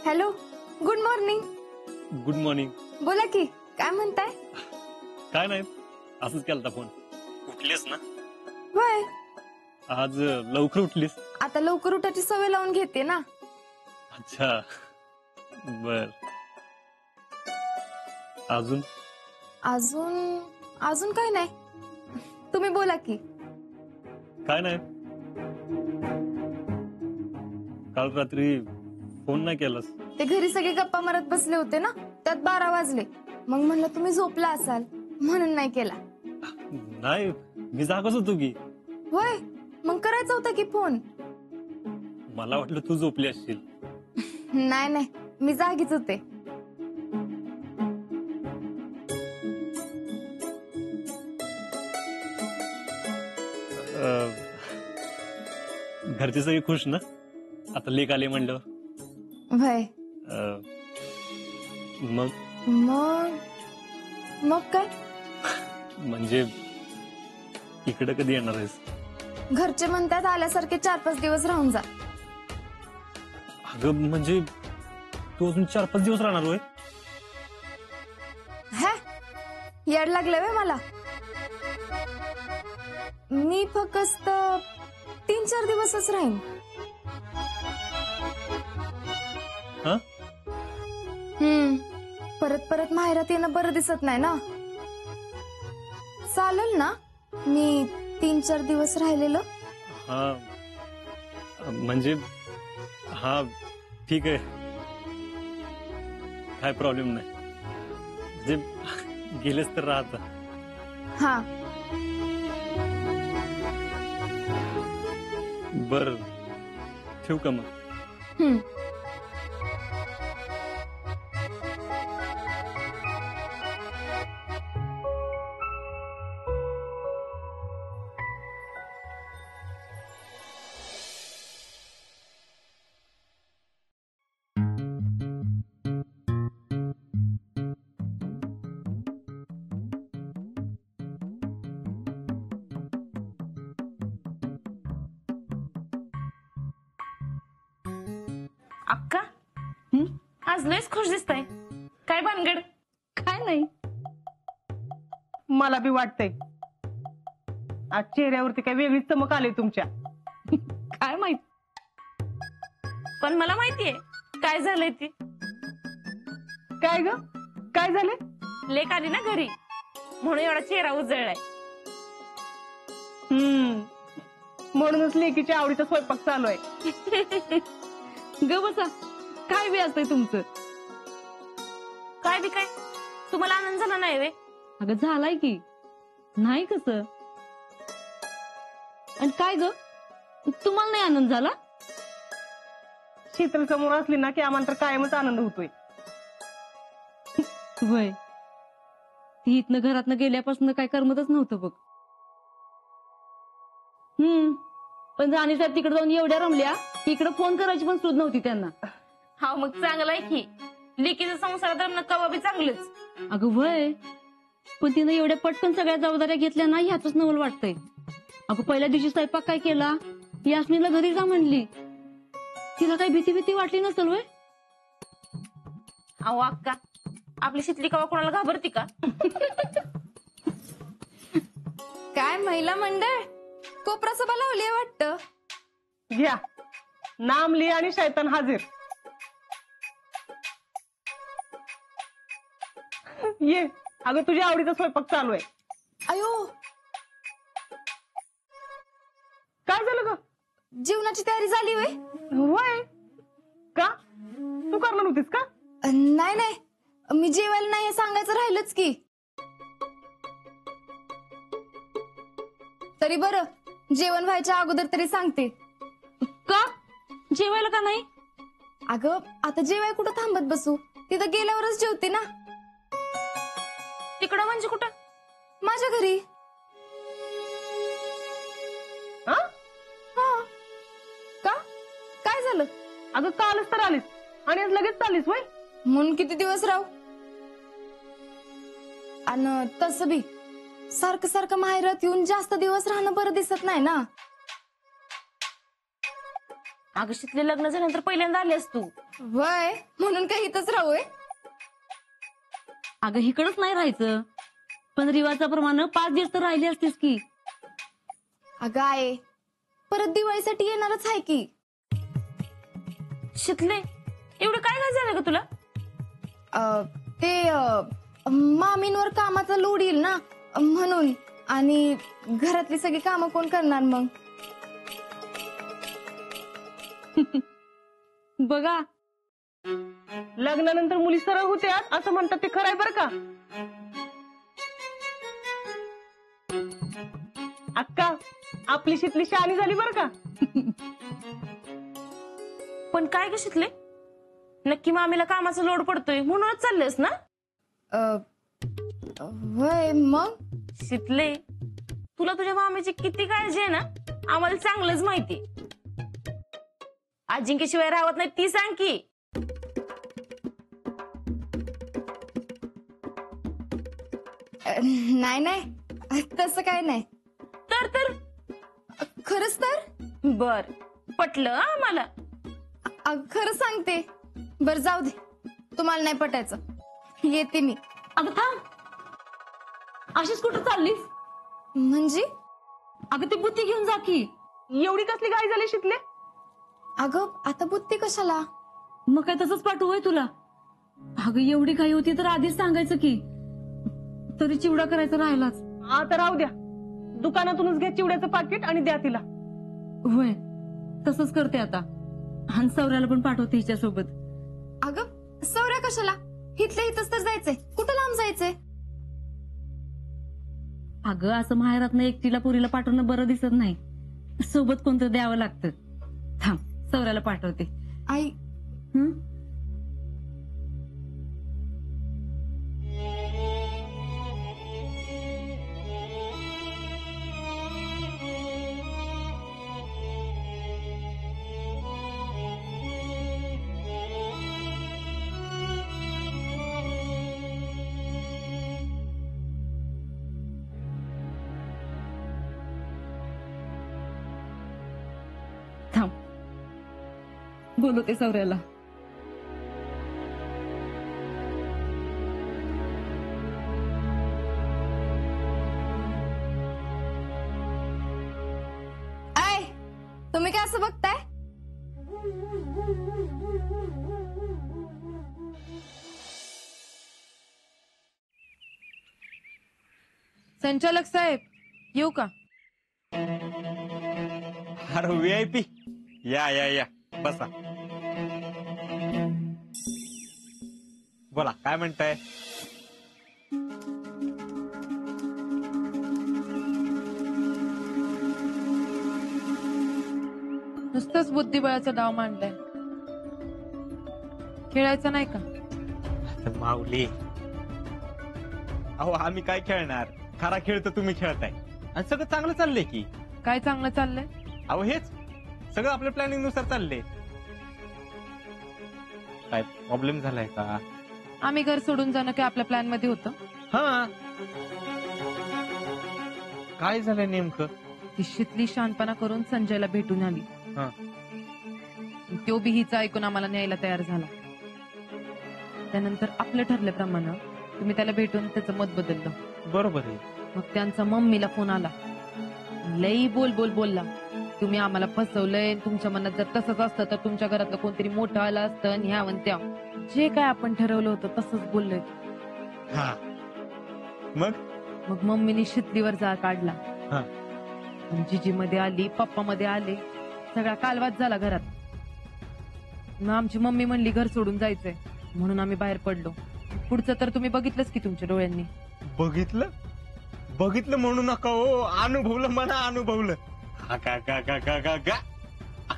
Hello, good morning. Good morning. बोला की, काय म्हणताय? काय नाही, असंच केलता फोन. उठलीस ना? होय, आज लवकर उठलीस? आता लवकर उठायची सवय लावून घेते ना. अच्छा, बर. अजून अजून अजून काय नाही, तुम्ही बोला की. काय नाही, काल रात्री फोन नाही केलास? ते घरी सगळे गप्पा मारत बसले होते ना, त्यात 12 वाजले. मग म्हणलं तुम्ही झोपला असाल म्हणून नाही केला. नाही, मी जागच होतो की. होय, मग करायचा होता की फोन. मला वाटलं तू झोपली असशील. नाही नाही, मी जागीच होते. घरचे सगळे खुश ना आता लेक आले म्हणलं? होय. मग मग मग काय? म्हणजे इकडे कधी येणार आहेस? घरचे म्हणतात आल्यासारखे 4-5 दिवस राहून जा. अगं म्हणजे तू अजून 4-5 दिवस राहणार होय? हे येड लागले वे मला. मी फक्त 3-4 दिवसच राहीन. हा? परत परत माहेरात येणं बरं दिसत नाही ना. चालेल ना मी 3-4 दिवस राहिलेलं? हा म्हणजे हा ठीक आहे, काय प्रॉब्लेम नाही. म्हणजे गेलेस तर राहता. हा बर, ठेवू का मग? अक्का, आज लयच खुश दिसताय. काय भानगड? काय नाही, मला बी वाटतंय आज चेहऱ्यावरती काय वेगळीच चमक आली तुमच्या. काय माहित, पण मला माहितीये काय झालंय ती. काय ग, काय झाले? लेक आली ना घरी म्हणून एवढा चेहरा उजळलाय. म्हणूनच लेकीच्या आवडीचा स्वयंपाक चालू आहे. ग बसा, काय बी असतंय तुमचं. काय बी काय, तुम्हाला आनंद झाला नाही वे? अगं झालाय की, नाही कसं. आणि काय ग, तुम्हाला नाही आनंद झाला? शीतल समोर असली ना की आम्हाला तर कायमच आनंद होतोय. वय ती इथनं घरातनं गेल्यापासून काय करमतच नव्हतं बघ. पण राणी साहेब तिकडे जाऊन एवढ्या रमल्या की इकडे फोन करायची पण सुद्धा नव्हती त्यांना. हा मग चांगलं आहे की, लेकीचं संसारात रमणं कवा बी चांगलंच. अगं वय, पण तिनं एवढ्या पटकन सगळ्या जबाबदाऱ्या घेतल्या नाही ह्याच नवल वाटतंय. अगं पहिल्या दिवशी स्वयंपाक काय केला, यास्मीला घरी जा म्हणली. तिला काही भीती वाटली नसेल वय? अहो अक्का, आपली शितली कवा कोणाला घाबरती का? काय महिला मंडळ कोपरा सभा लावली वाटतं. घ्या, नाम लिहा आणि शैतान हाजीर. ये, अगं तुझ्या आवडीचा स्वयंपाक चालू आहे. अयो, काय झालं ग? जेवणाची तयारी झाली वे? होय का, तू करणार नव्हतीस का? नाही नाही, मी जेवायला नाही हे सांगायचं राहिलंच की. तरी बरं, जेवण व्हायच्या अगोदर तरी सांगते. का जेवायला का नाही? अगं आता जेवाय कुठं थांबत बसू, तिथं गेल्यावरच जेवते ना. तिकडं म्हणजे कुठं? माझ्या घरी. हा? का, काय झालं? अगं कालच तर आलीस आणि आज लगेच चालीस वय? म्हणून किती दिवस राहू? आणि तसं बी सारखं सारखं माहेरात येऊन जास्त दिवस राहणं बरं दिसत नाही ना. अगं शीतले, लग्न झाल्यानंतर पहिल्यांदा आलीस तू. वय म्हणून काही इथंच राहूय. अगं इकडंच नाही राहायचं, पण रिवाजाप्रमाणे 5 दिवस तर राहिली असतीस की. अगं आहे, परत दिवाळीसाठी येणारच आहे की. शीतले, एवढं काय काय झालं ग तुला? ते मामींवर कामाचा लोड येईल ना म्हणून, आणि घरातली सगळी कामं कोण करणार मग. बघा, लग्नानंतर मुली सरळ होत्यात असं म्हणतात ते खरंय बरं का. अक्का, आपली शीतली शहाणी झाली बरं का. पण काय ग शीतले, नक्की मामीला कामाचा लोड पडतोय म्हणूनच चाललेस ना? वय मग शीतले, तुला तुझ्या मामीची किती काळजी आहे ना आम्हाला चांगलंच माहिती. अजिंक्यशिवाय राहत नाही ती सांग की. नाही नाही तसं काय नाही. तर खरंच तर बर, पटलं आम्हाला. खरं सांगते. बर जाऊ दे, तुम्हाला नाही पटायचं, येते मी. अगं थांब, अशीच कुठं चाललीस? म्हणजे अगं ती बुत्ती घेऊन जा की. एवढी कसली घाई झाली शीतले? अगं आता बुत्ती कशाला? मग काय तसंच पाठवू होय तुला? अगं एवढी घाई होती तर आधीच सांगायचं की, तरी चिवडा करायचा राहिलाच. आता राहू द्या, दुकानातूनच घ्या चिवड्याचं पाकिट आणि द्या तिला. होय, तसंच करते आता. आणि सौऱ्याला पण पाठवते हिच्यासोबत. अगं सौर्या कशाला? इथल्या इथंच तर जायचंय, कुठं लांब जायचंय? अगं असं माहेरातनं एकटीला पुरीला पाठवणं बरं दिसत नाही, सोबत कोणतं द्यावं लागतं. थांब, सौऱ्याला पाठवते. आई हं? थांब, बोलवते सौर्याला. आय, तुम्ही काय असं बघताय? संचालक साहेब, येऊ का? अरे VIP, या या या बसा. बोला, काय म्हणताय? नुसतंच बुद्धिबळाचा डाव मांडलाय, खेळायचा नाही का? आता माऊली, अहो आम्ही काय खेळणार? खरा खेळ तर तुम्ही खेळताय आणि सगळं चांगलं चाललंय की. काय चांगलं चाललंय? अहो हेच सगळं आपल्या प्लॅनिंग नुसार चाललंय. काय प्रॉब्लेम झालाय का? आम्ही घर सोडून जाणं काय आपल्या प्लॅन मध्ये होतं? हा, काय झालंय नेमकं? ती शीतली शानपणा करून संजयला भेटून आली. हा. तो बी हिचं ऐकून आम्हाला न्यायला तयार झाला. त्यानंतर आपलं ठरल्याप्रमाणे तुम्ही त्याला भेटून त्याचं मत बदललं. बरोबर आहे. मग त्यांचा मम्मीला फोन आला, लई बोलला, तुम्ही आम्हाला फसवलंय, तुमच्या मनात जर तसंच असतं तर तुमच्या घरातलं कोणतरी मोठं आलं असतं आणि ह्यावन त्या जे काय आपण ठरवलं होतं तसंच बोललोय. हा, मग मग मम्मीने शीतलीवर जाळ काढला. हा. जिजी मध्ये आली, पप्पा मध्ये आले, सगळा कालवाच झाला घरात. मग आमची मम्मी म्हणली घर सोडून जायचंय, म्हणून आम्ही बाहेर पडलो. पुढचं तर तुम्ही बघितलंच की तुमच्या डोळ्यांनी. बघितलं म्हणू नका हो, अनुभवलं म्हणा, अनुभवलं.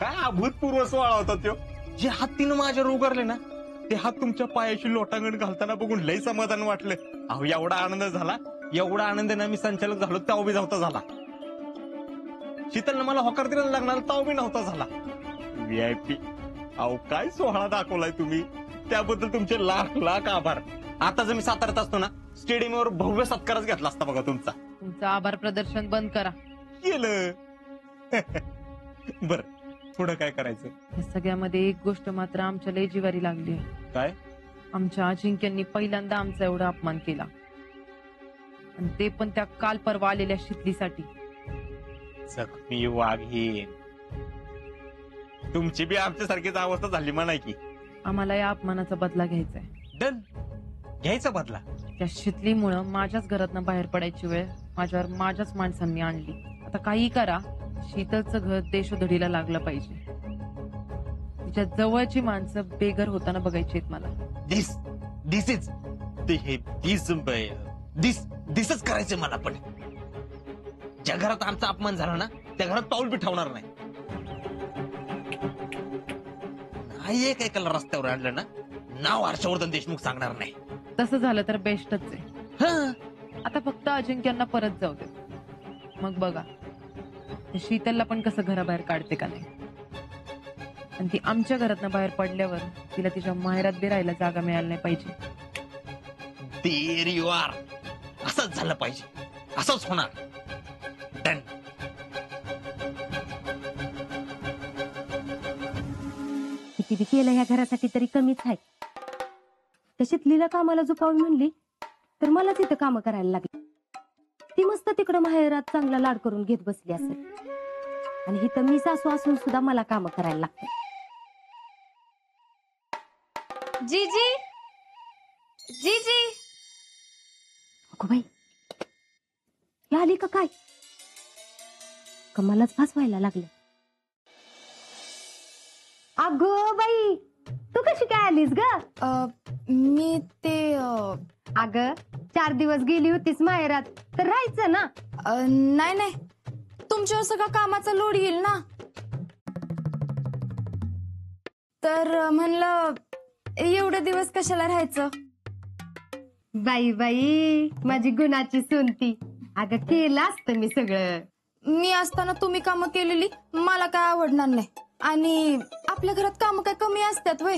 काय अभूतपूर्व सोहळा होता तो. जे हात तिनं माझ्यावर उगारले ना, ते हात तुमच्या पायाशी लोटांगण घालताना बघून लई समाधान वाटलं. अहो एवढा आनंद झाला, एवढा आनंद ना मी संचालक झालो तेव्हा बी नव्हता झाला. शीतलनं मला होकार द्यायला लागणार तेव्हा बी नव्हता झाला. VIP, अहो काय सोहळा दाखवलाय तुम्ही, त्याबद्दल तुमचे लाख लाख आभार. आता जर मी साताऱ्यात असतो ना, स्टेडियमवर भव्य सत्कारच घेतला असता बघा तुमचा. तुमचं आभार प्रदर्शन बंद करा. केलं. बर, पुढं काय करायचं? या सगळ्यामध्ये एक गोष्ट मात्र आमच्या लय जिवारी लागली आहे. काय? आमच्या अजिंक्यांनी पहिल्यांदा आमचा एवढा अपमान केला, आणि ते पण त्या काल परवा आलेल्या शितलीसाठी. जखमी वाघीण, तुमची बी आमच्यासारखीच अवस्था झाली म्हणाय की. आम्हाला या अपमानाचा बदला घ्यायचा आहे. डन, घ्यायचा बदला. त्या शितलीमुळं माझ्याच घरातनं बाहेर पडायची वेळ माझ्यावर माझ्याच माणसांनी आणली. आता काही करा, शीतलचं घर देशोधडीला लागलं पाहिजे. तिच्या जवळची माणसं बेघर होताना बघायची आहेत मला. दिसच करायचं मला पण. ज्या घरात आमचा अपमान झाला ना, त्या घरात पाऊल बी ठेवणार नाही. नाही एक एकाला रस्त्यावर आणलं ना, नाव हर्षवर्धन देशमुख सांगणार नाही. तसं झालं तर बेस्टच आहे. हं. आता फक्त अजिंक्यांना परत जाऊ दे, मग बघा ते शीतलला पण कसं घराबाहेर काढते का नाही. आणि ती आमच्या घरातनं बाहेर पडल्यावर तिला तिच्या माहेरात बी राहायला जागा मिळायला नाही पाहिजे. There you are. असंच झालं पाहिजे, असंच होणार. डन. किती बी केलं ह्या घरासाठी तरी कमीच आहे. तशीच लीला कामाला झोपावी म्हणली तर मलाच इथं कामं करायला लागली. ती मस्त तिकडं माहेरात चांगला लाड करून घेत बसली असेल, आणि इथं मी सासू असून सुद्धा मला कामं करायला लागते. जीजी, जीजी. अगो बाई, ही आली का काय? का मलाच फसवायला लागले? अगो बाई, तू कशी काय आलीस ग? मी ते अग 4 दिवस गेली होतीस माहेरात तर राहायचं ना. नाही नाही, तुमच्यावर सगळा कामाचा लोड येईल ना, तर म्हणलं एवढे दिवस कशाला राहायचं. बाई बाई, माझी गुणाची सोनती. अगं केलं असतं मी सगळं. मी असताना तुम्ही कामं केलेली मला काय आवडणार नाही. आणि आपल्या घरात कामं काय कमी असतात वय.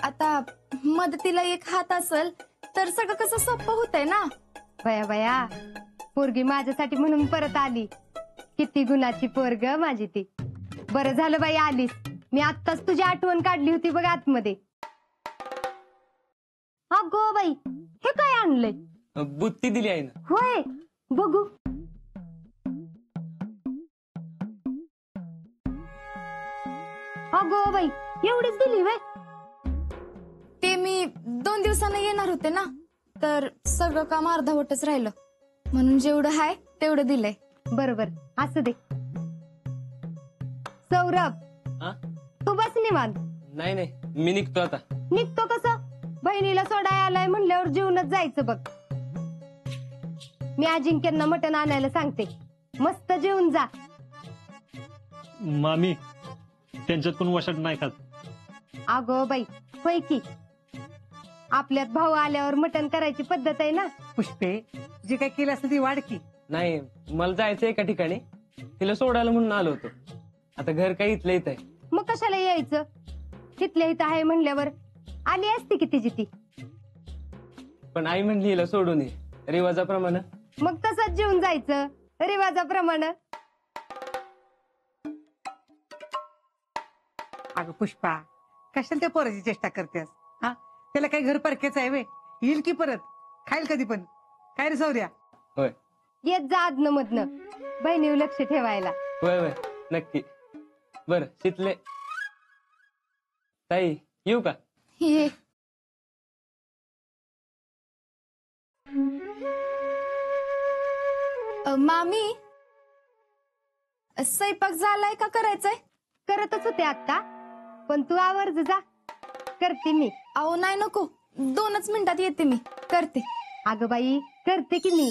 आता मदतीला एक हात असेल तर सगळं कसं सोपं होतंय ना. बया बया, पोरगी माझ्यासाठी म्हणून परत आली. किती गुणाची पोरग माझी ती. बरं झालं बाई आलीस. मी आत्ताच तुझी आठवण काढली होती बघ आतमध्ये. अगो बाई, हे काय आणलंय? बुत्ती दिली आहे ना. होय, बघू. अगो बाई, एवढीच दिली वय? ते मी 2 दिवसांनी येणार होते ना, तर सगळं काम अर्धवटच राहिलं, म्हणून जेवढं आहे तेवढं दिलंय. बरोबर, असू दे. सौरभ, हा? तू बस निवांत. नाही नाही, मी निघतो आता. निघतो कसं? बहिणीला सोडाय आलाय म्हणल्यावर जीवनच जायचं बघ. मी अजिंक्यांना मटण आणायला सांगते. मस्त जेवून जा. मामी, त्यांच्यात कोण वशाट नाही खात. अगो बाई, होय की. आपल्यात भाऊ आल्यावर मटण करायची पद्धत आहे ना. पुष्पे, जे काय केलं असतं ती वाढ की. नाही, मला जायचं एका ठिकाणी, तिला सोडायला म्हणून आलो होतो. आता घर काही इथलं इथं आहे. मग कशाला यायचं? तिथल्या इथं आहे म्हणल्यावर आली असती की तिची ती. पण आई म्हणली हिला सोडून ये, रिवाजाप्रमाणे. मग तसंच जेवून जायचं रिवाजाप्रमाणे. अगं पुष्पा, कशाला त्या पोराची चेष्टा करतेस? हा, त्याला काही घर परकेच आहे वे. येईल की परत, खाईल कधी पण. काय रे सौर्या? होय येत जा आदन मधनं, बहिणीवर लक्ष ठेवायला. होय होय, नक्की. बर शितले ताई, येऊ का? ये. मामी, स्वयंपाक झालाय का करायचंय? करतच होते आता, पण तू आवर्ज जा, करते मी. अहो नाही, नको, 2च मिनिटात येते मी, करते. अगं बाई, करते की मी.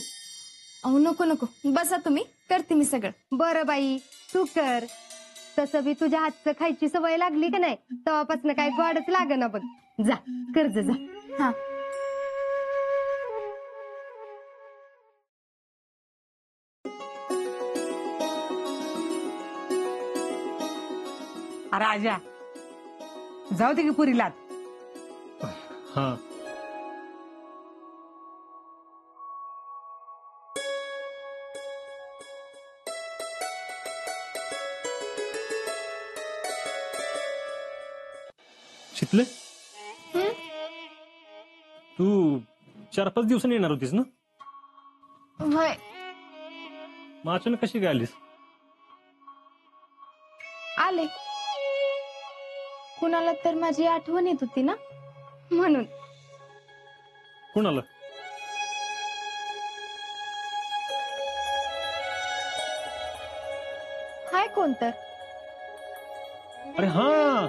अहो नको नको, बसा तुम्ही, करते मी सगळं. बरं बाई, तू कर. तसं बी तुझ्या हातचं खायची सवय लागली का नाही, तेव्हापासून काय गोडच लागना बघ. जा, कर्ज जा. हा. राजा, जाऊ दे की पुरीला. हा, शिकले हं? तू 4-5 दिवसांनी येणार होतीस ना? होय. मग अचानक कशी काय आलीस? आले. कुणाला तर माझी आठवण येत होती ना, म्हणून. कोणाला? हाय कोण तर. अरे हा,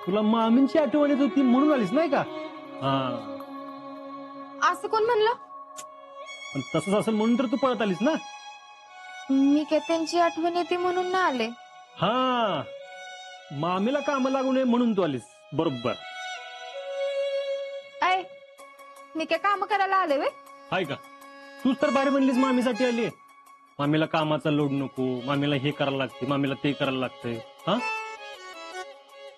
तुला मामींची आठवण येत होती म्हणून आलीस नाही का? हा, असं कोण म्हणलं? पण तसंच असेल म्हणून तर तू पळत आलीस ना. मी काय त्यांची आठवण येते म्हणून ना आले. हा, मामीला काम लागू नये म्हणून तू आलीस. बरोबर ऐ, मी काय काम करायला आले वे? आहे का? तूच तर बाहेर म्हणलीस मामीसाठी आली. मामीला कामाचा लोड नको, मामीला हे करायला लागते, मामीला ते करायला लागतंय. हा,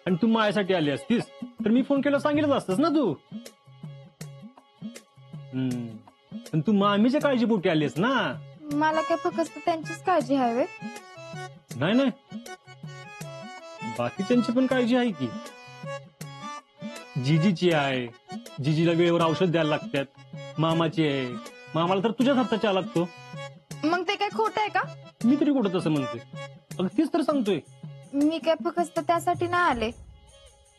आणि तू माझ्यासाठी आली असतीस तर मी फोन केला सांगितलं असतंस ना तू. पण तू मामीच्या काळजीपोटी आलीस ना. मला काय फक्त त्यांचीच काळजी आहे वे? नाही नाही, बाकीच्यांची पण काळजी आहे की. जिजीची आहे, जिजीला वेळेवर औषध द्यायला लागतात. मामाची आहे, मामाला तर तुझ्याच हातचा चहा लागतो. मग ते काय खोट आहे का? मी तरी कुठं तसं म्हणतोय? अगं तीच तर सांगतोय. मी काय फक्त त्यासाठी ना आले.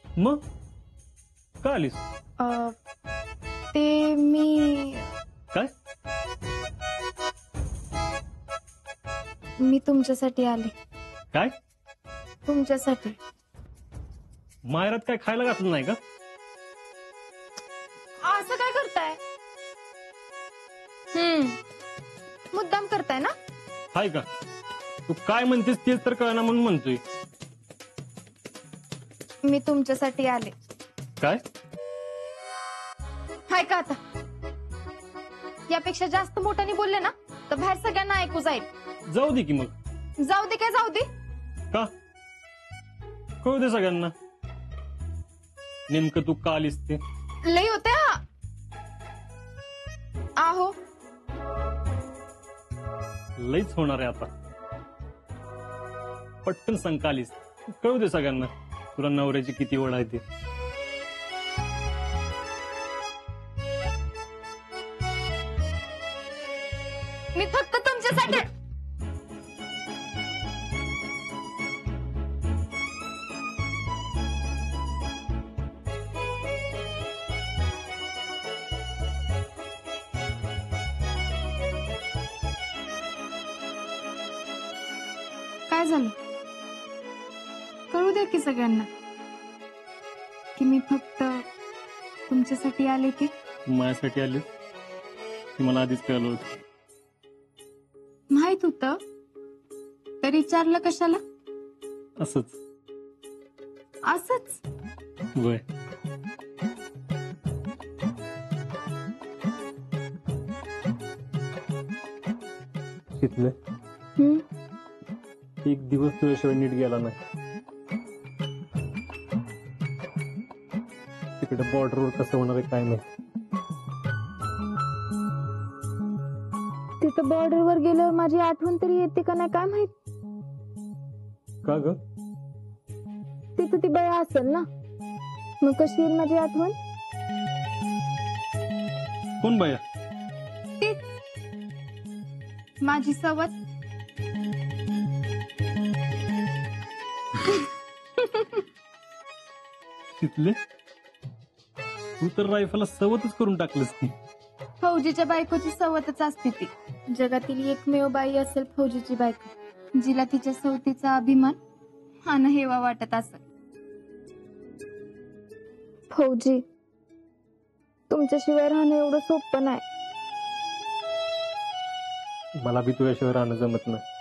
मग का आलीस? ते मी काय? मी तुमच्यासाठी आले. काय? तुमच्यासाठी. माहेरात काय खायला घातलं नाही का? असं काय करताय? मुद्दाम करताय ना? हाय का? तू काय म्हणतेस तेच तर कळना म्हणून म्हणतोय. मी तुमच्यासाठी आले. काय? हाय का आता? यापेक्षा जास्त मोठ्याने बोलले ना तर बाहेर सगळ्यांना ऐकू जाईल. जाऊ दे की मग. जाऊ दे काय जाऊ दे? का? कळू दे सगळ्यांना नेमकं तू का आलीस ते. लई होते हा. आहो, लईच होणार आहे आता. पटकन सांग का आलीस. कळू दे सगळ्यांना तुला नवऱ्याची किती ओढ आहे ते. मी फक्त तुमच्यासाठी. काय झालं? कळू दे की सगळ्यांना की मी फक्त तुमच्यासाठी आले की. माझ्यासाठी आलीस की मला आधीच कळलं होतं. माहित होत तर विचारलं कशाला? असंच. असंच. वय तिथलं एक दिवस तुझ्याशिवाय नीट गेला नाही. तिकडे बॉर्डरवर कसं होणार आहे काय नाही. तिथं बॉर्डरवर गेल्यावर माझी आठवण तरी येते का नाही काय माहित. का ग? तिथं ती बाई असेल ना, मग कशी येईल माझी आठवण? कोण बाया? तीच माझी सवत. तिथले तू तर रायफलला सवतच करून टाकलंस की. फौजीच्या बायकोची सवतच असते ती. जगातील एकमेव बाई असेल फौजीची बायको, जिला तिच्या सवतीचा अभिमान आणि हेवा वाटत असेल. फौजी, तुमच्याशिवाय राहणं एवढं सोपं नाही. मला बी तुझ्याशिवाय राहणं जमत नाही.